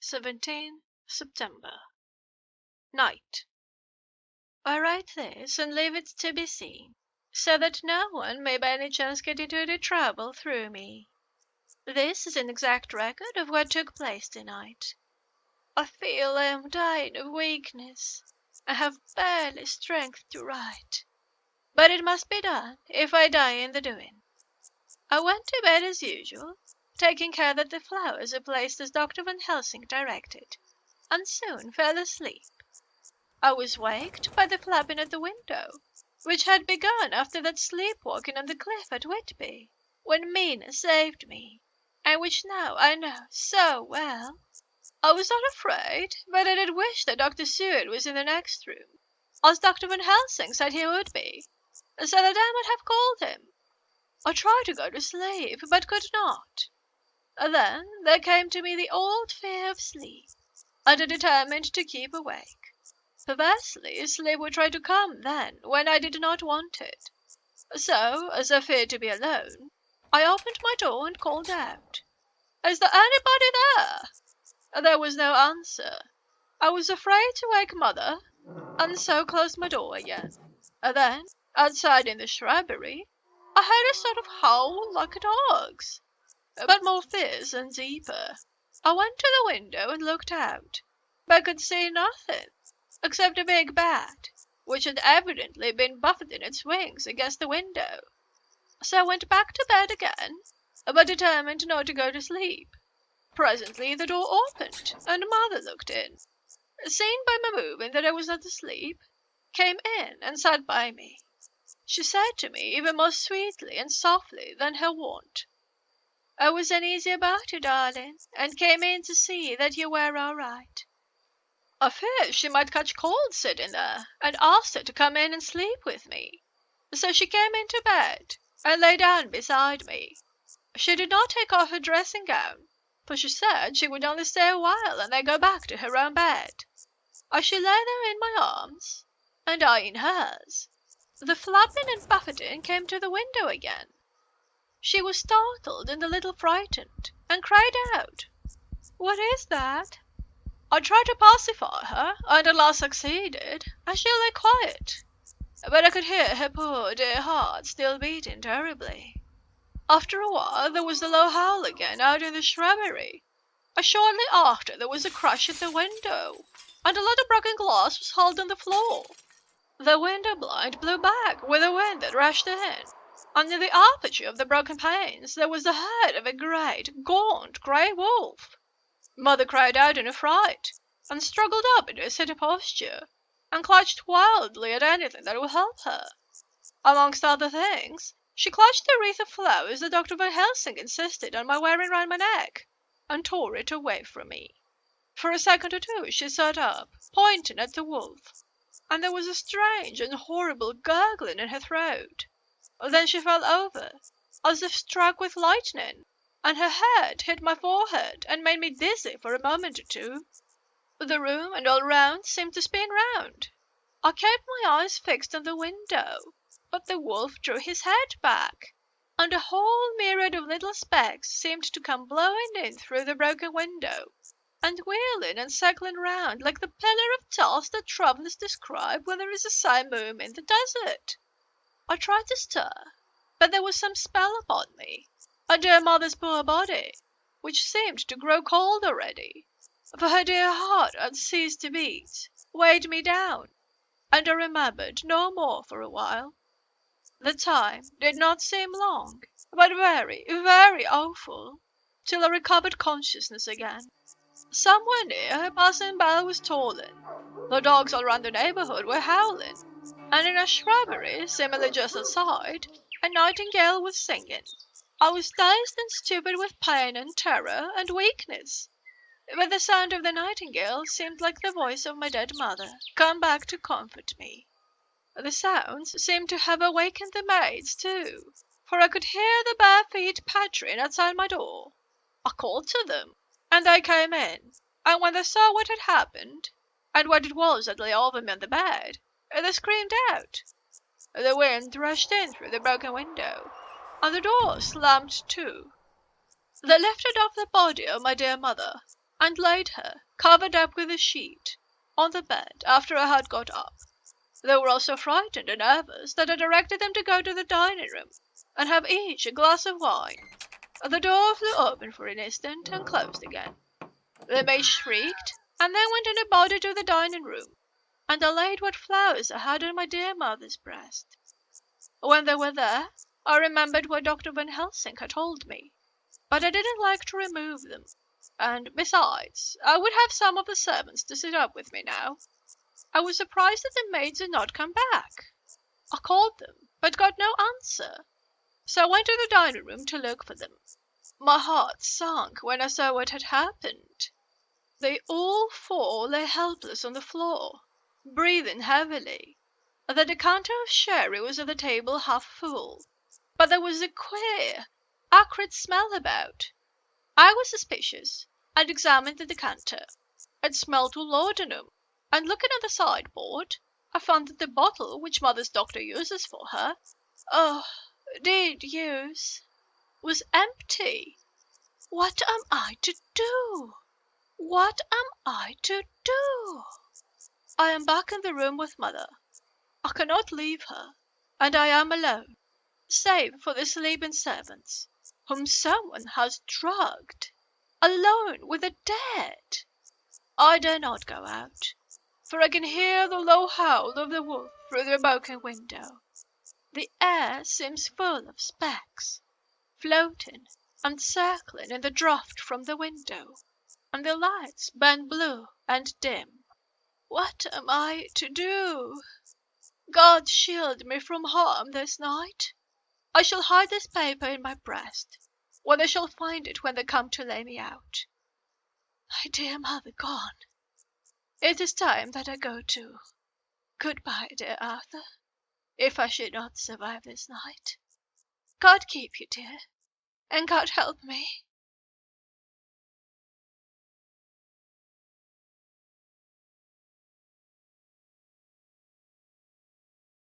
17 September. Night. I write this and leave it to be seen, so that no one may by any chance get into any trouble through me. This is an exact record of what took place tonight. I feel I am dying of weakness. I have barely strength to write. But it must be done, if I die in the doing. I went to bed as usual, taking care that the flowers are placed as Dr. Van Helsing directed, and soon fell asleep. I was waked by the flapping at the window, which had begun after that sleepwalking on the cliff at Whitby, when Mina saved me, and which now I know so well. I was not afraid, but I did wish that Dr. Seward was in the next room, as Dr. Van Helsing said he would be, so that I might have called him. I tried to go to sleep, but could not. Then there came to me the old fear of sleep, and I determined to keep awake. Perversely, sleep would try to come then, when I did not want it. So, as I feared to be alone, I opened my door and called out, "Is there anybody there?" There was no answer. I was afraid to wake Mother, and so closed my door again. Then, outside in the shrubbery, I heard a sort of howl like a dog's, but more fierce and deeper. I went to the window and looked out, but could see nothing, except a big bat, which had evidently been buffeting its wings against the window. So I went back to bed again, but determined not to go to sleep. Presently the door opened, and Mother looked in. Seeing by my moving that I was not asleep, came in and sat by me. She said to me even more sweetly and softly than her wont, "I was uneasy about you, darling, and came in to see that you were all right." I feared she might catch cold sitting there, and asked her to come in and sleep with me. So she came into bed, and lay down beside me. She did not take off her dressing gown, for she said she would only stay a while and then go back to her own bed. As she lay there in my arms, and I in hers, the flapping and buffeting came to the window again. She was startled and a little frightened, and cried out, "What is that?" I tried to pacify her, and at last succeeded, and she lay quiet. But I could hear her poor dear heart still beating terribly. After a while there was the low howl again out in the shrubbery, and shortly after there was a crash at the window, and a lot of broken glass was hurled on the floor. The window blind blew back with a wind that rushed in, and in the aperture of the broken panes there was the head of a great, gaunt, grey wolf. Mother cried out in affright, and struggled up into a sitting posture, and clutched wildly at anything that would help her. Amongst other things, she clutched the wreath of flowers that Dr. Van Helsing insisted on my wearing round my neck, and tore it away from me. For a second or two she sat up, pointing at the wolf, and there was a strange and horrible gurgling in her throat. Then she fell over, as if struck with lightning, and her head hit my forehead and made me dizzy for a moment or two. The room and all round seemed to spin round. I kept my eyes fixed on the window, but the wolf drew his head back, and a whole myriad of little specks seemed to come blowing in through the broken window, and wheeling and circling round like the pillar of dust that travellers describe when there is a simoom in the desert. I tried to stir, but there was some spell upon me, and dear Mother's poor body, which seemed to grow cold already, for her dear heart had ceased to beat, weighed me down, and I remembered no more for a while. The time did not seem long, but very, very awful, till I recovered consciousness again. Somewhere near, a passing bell was tolling, the dogs all round the neighbourhood were howling, and in a shrubbery, seemingly just outside, a nightingale was singing. I was dazed and stupid with pain and terror and weakness, but the sound of the nightingale seemed like the voice of my dead mother, come back to comfort me. The sounds seemed to have awakened the maids too, for I could hear the bare feet pattering outside my door. I called to them, and they came in, and when they saw what had happened, and what it was that lay over me on the bed, they screamed out. The wind rushed in through the broken window, and the door slammed to. They lifted off the body of my dear mother, and laid her, covered up with a sheet, on the bed after I had got up. They were all so frightened and nervous that I directed them to go to the dining room and have each a glass of wine. The door flew open for an instant and closed again. The maid shrieked, and then went in a body to the dining room, and I laid what flowers I had on my dear mother's breast. When they were there, I remembered what Dr Van Helsing had told me, but I didn't like to remove them, and besides, I would have some of the servants to sit up with me now. I was surprised that the maids had not come back. I called them, but got no answer, so I went to the dining room to look for them. My heart sunk when I saw what had happened. They all four lay helpless on the floor, breathing heavily. The decanter of sherry was on the table half full, but there was a queer, acrid smell about. I was suspicious, and examined the decanter. It smelled to laudanum, and looking at the sideboard, I found that the bottle which mother's doctor uses for her, did use, was empty. What am I to do? What am I to do? I am back in the room with mother. I cannot leave her, and I am alone, save for the sleeping servants, whom someone has drugged, alone with the dead. I dare not go out, for I can hear the low howl of the wolf through the broken window. The air seems full of specks, floating and circling in the draught from the window, and the lights burn blue and dim. What am I to do? God shield me from harm this night. I shall hide this paper in my breast, where they shall find it when they come to lay me out. My dear mother gone. It is time that I go too. Goodbye, dear Arthur, if I should not survive this night. God keep you, dear, and God help me.